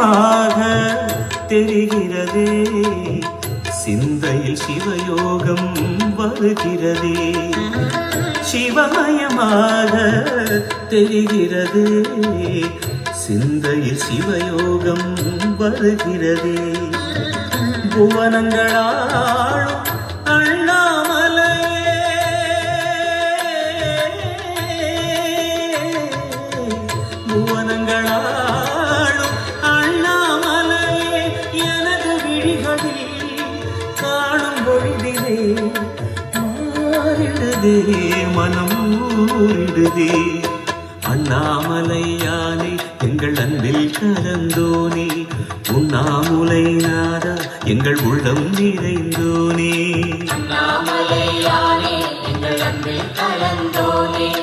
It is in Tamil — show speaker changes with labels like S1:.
S1: சிவமயமாக தெரிகிறதே, சிந்தையில் சிவயோகம் வருகிறதே. சிவமயமாக தெரிகிறதே, சிந்தையில் சிவயோகம் வருகிறதே. புவனங்களாளும் அண்ணாமலையே, புவனங்களாளும் அண்ணாமலையே, எனது விழிகளில் காணும் பொழுதிலே மாறிடுதே, மனம் ஊரிடுதே. அண்ணாமலையானே எங்கள் அன்பில் கலந்தோனே, உண்ணாமுலை நாதா எங்கள் உள்ளம் நிறைந்தோனே.
S2: அண்ணாமலையானே எங்கள் அன்பில் கலந்தோனே.